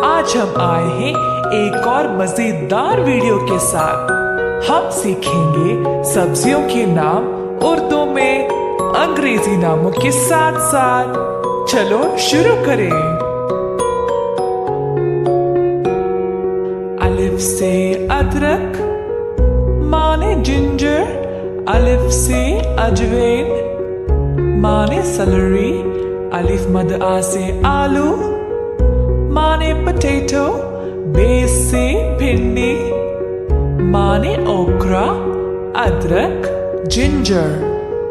आज हम आए हैं एक और मजेदार वीडियो के साथ। हम सीखेंगे सब्जियों के नाम उर्दू में अंग्रेजी नामों के साथ साथ। चलो शुरू करें। अलिफ से अदरक माने जिंजर, अलिफ से अजवैन माने सैलरी, अलिफ मद आ से आलू माने पोटैटो, बे से भिंडी माने ओकरा, अदरक, जिंजर,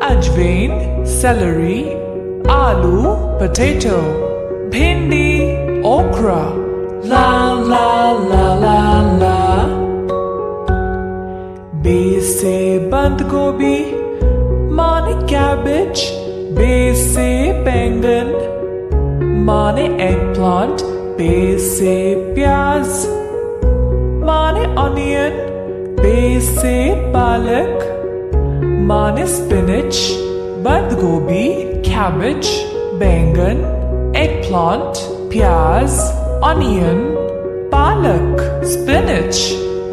अजवैन, सैलरी, आलू, पोटैटो, भिंडी, ओकरा। ला ला ला ला ला। बे से बंद गोभी माने कैबेज, बे से बैंगन माने एग प्लांट, बे से प्याज माने ऑनियन, बे से पालक माने स्पिनच। बंद गोभी, कैबेज, बैंगन, एग प्लांट, प्याज, ऑनियन, पालक, स्पिनच।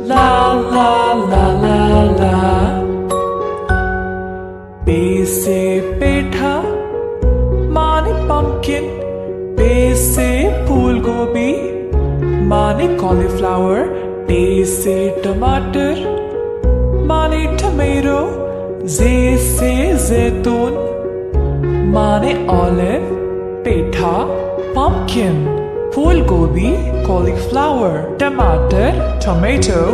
ला ला ला ला ला। बे से पेठा माने पंपकिन, बे से फूल गोभी माने कॉलीफ्लावर, बे से टमाटर माने टमेटो, जे से जैतून माने ऑलिव, पेठा, पंपकिन, फूल गोभी, कॉलीफ्लावर, टमाटर, टमेटो,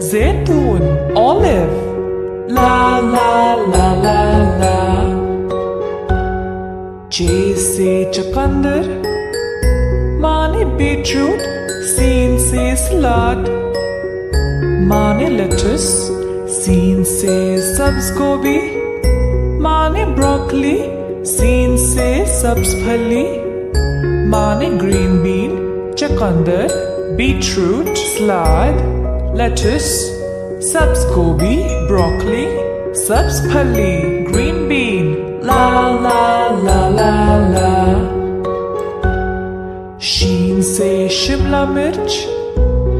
जैतून, ऑलिव। ला ला ला ला ला। जे से चुकंदर माने बीटरूट, सीन से सलाद माने लेटस, सीन से सब्ज गोभी माने ब्रोकली, सीन से सब्ज फली माने ग्रीन बीन, चुकंदर, बीटरूट, सलाद, लेटस, सब्ज गोभी, ब्रोकली, सब्ज फली, ग्रीन बीन। ला ला ला ला ला। शीन से शिमला मिर्च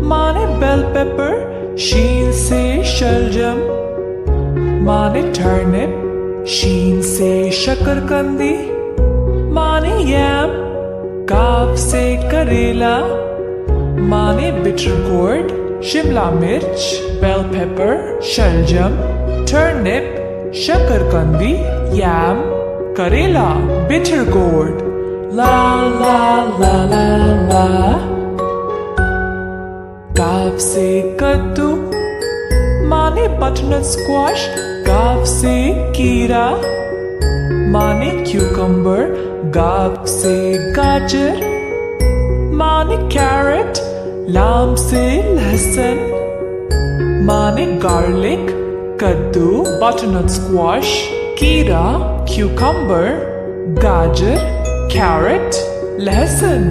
माने बेल पेपर, शीन से शलजम माने टर्निप, शीन से शकरकंदी माने यम, काफ से करेला माने बिटर गोर्ड, शिमला मिर्च, बेल पेपर, शलजम, टर्निप, शकरकंदी, याम, करेला, बिटर गोर्ड। ला ला ला ला ला। काफ से कद्दू माने बटरनट स्क्वाश, काफ से कीरा माने क्यूकम्बर, गाफ से गाजर माने कैरेट, लाम से लहसुन माने गार्लिक, कद्दू, बटरनट स्क्वाश, कीरा, क्यूकम्बर, गाजर, कैरेट, लहसुन,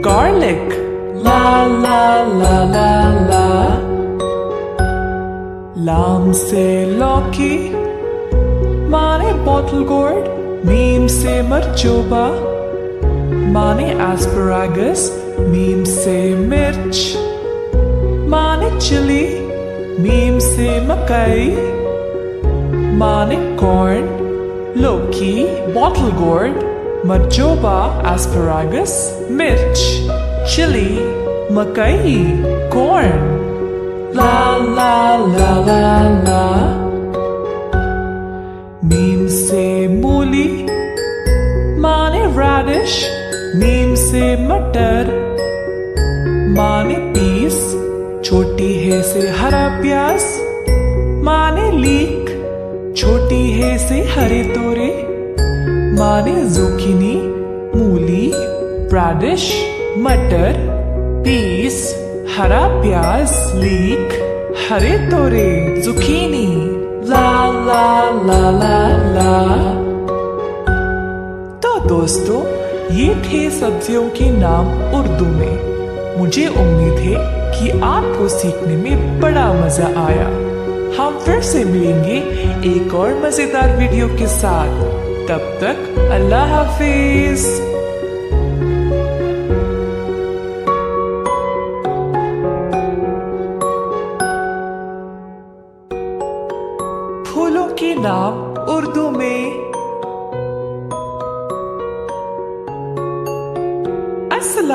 गार्लिक। ला ला ला ला ला। लाम से लौकी माने बॉटल गोर्ड, मीम से मरचोबा माने एस्परागस, मीम से मिर्च माने चिली, मीम से मकई माने कॉर्न, लौकी, बॉटल गोर्ड, मरचोबा, एस्परागस, मिर्च, चिली, मकई, कॉर्न। ला ला ला ला ला। मीम से मूली माने रेडिश, मीम से मटर माने पीस, छोटी है से हरा प्याज माने लीक, छोटी है से हरे तोरे माने जुकीनी, मूली, रेडिश, मटर, पीस, हरा प्याज, लीक, हरे तोरे, जुकीनी। ला ला ला ला ला। तो दोस्तों, ये थे सब्जियों के नाम उर्दू में। मुझे उम्मीद है कि आपको सीखने में बड़ा मजा आया। हम फिर से मिलेंगे एक और मजेदार वीडियो के साथ। तब तक अल्लाह हाफिज।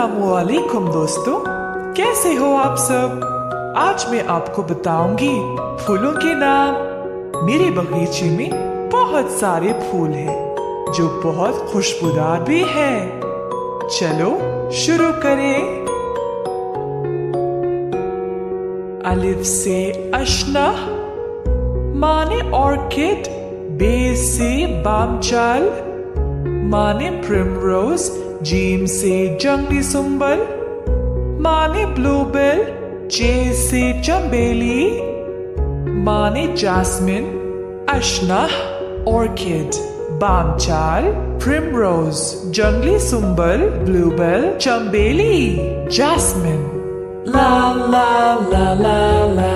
अस्सलामुअलैकुम दोस्तों, कैसे हो आप सब। आज मैं आपको बताऊंगी फूलों के नाम। मेरे बगीचे में बहुत सारे फूल हैं जो बहुत खुशबूदार भी हैं। चलो शुरू करें। अलिफ से अशना माने ऑर्किड, बे से बामचाल माने प्रिमरोज, जीम से जंगली सुंबल माने ब्लूबेल, जे से चंबेली माने जास्मिन, अशना ऑर्किड, बामचाल, प्रिमरोज, जंगली सुंबल, ब्लूबेल, चंबेली, जास्मिन। ला ला ला ला ला।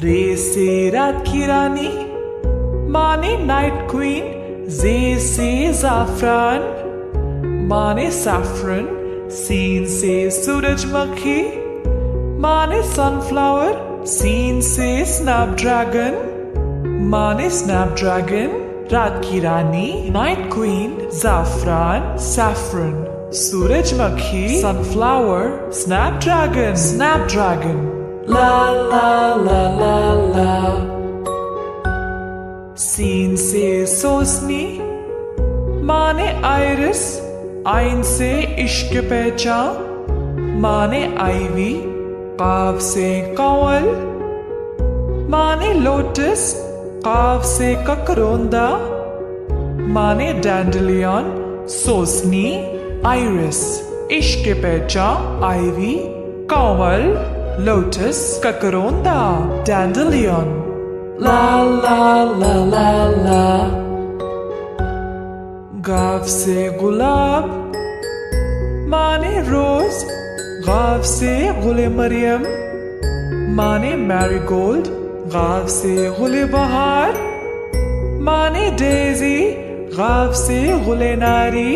रे से रात की रानी माने नाइट क्वीन, जे से जाफरान माने सैफरन, सीन से सूरजमुखी माने सनफ्लावर, सीन से स्नैपड्रैगन माने स्नैपड्रैगन। रात की रानी, नाइट क्वीन, जाफरान, सैफरन, सूरजमुखी, सनफ्लावर, स्नैपड्रैगन, स्नैपड्रैगन। ला ला ला ला ला। सीन से सोसनी माने आइरिस, आइन से इश्क पहचान माने आईवी, काफ से कंवल माने लोटस, काफ से ककरोंदा माने डैंडेलियन। सोसनी, आइरिस, इश्क पहचान, आईवी, कंवल, लोटस, ककरोंदा, डैंडेलियन। ला ला ला ला ला। गाफ से गुलाब माने रोज, गाफ से गुले मरियम माने मैरीगोल्ड, गाफ से गुले बहार माने डेजी, गाफ से गुले नारी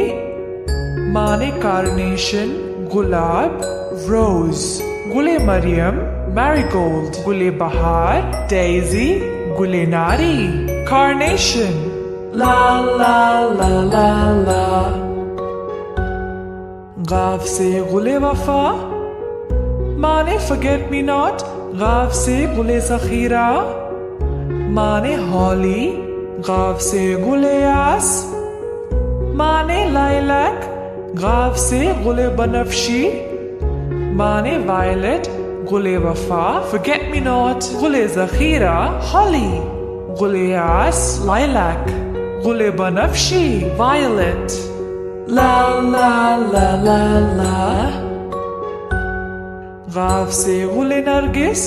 माने कार्नेशन, गुलाब, रोज, गुले मरियम, मैरीगोल्ड, गुले बहार, डेजी, गुले नारी, कार्नेशन। ला ला ला ला ला। गाफ से गुले वफा माने फॉरगेट मी नॉट, गाफ से गुले ज़ख़ीरा माने हॉली, गाफ से गुले यास माने लाइलैक, गाफ से गुले बनफशी माने वायलेट, गुले वफा, फॉरगेट मी नॉट, गुले ज़ख़ीरा, हॉली, गुले यास, लाइलैक, गुले बनफशी, वायलेट। ला ला ला ला ला। गाफ से गुले नरगिस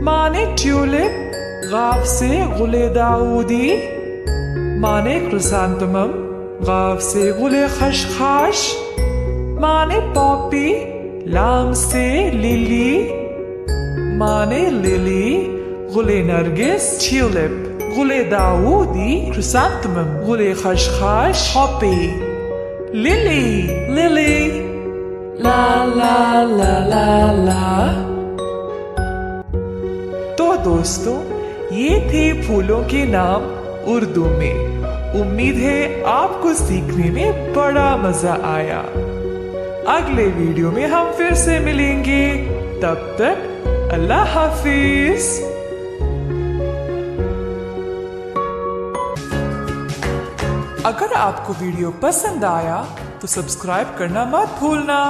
माने ट्यूलिप, गाफ से गुले दाऊदी माने क्रिसैंथेमम, गाफ से गुले खशखाश माने पॉपी, लाम से लिली माने लिली, गुले नरगिस, ट्यूलिप, गुले दाऊदी, क्रिसैंथेमम, गुले खशखाश, पॉपी, लिली, लिली। ला ला ला ला ला। तो दोस्तों, ये थे फूलों के नाम उर्दू में। उम्मीद है आपको सीखने में बड़ा मजा आया। अगले वीडियो में हम फिर से मिलेंगे। तब तक अल्लाह हाफिज। अगर आपको वीडियो पसंद आया तो सब्सक्राइब करना मत भूलना।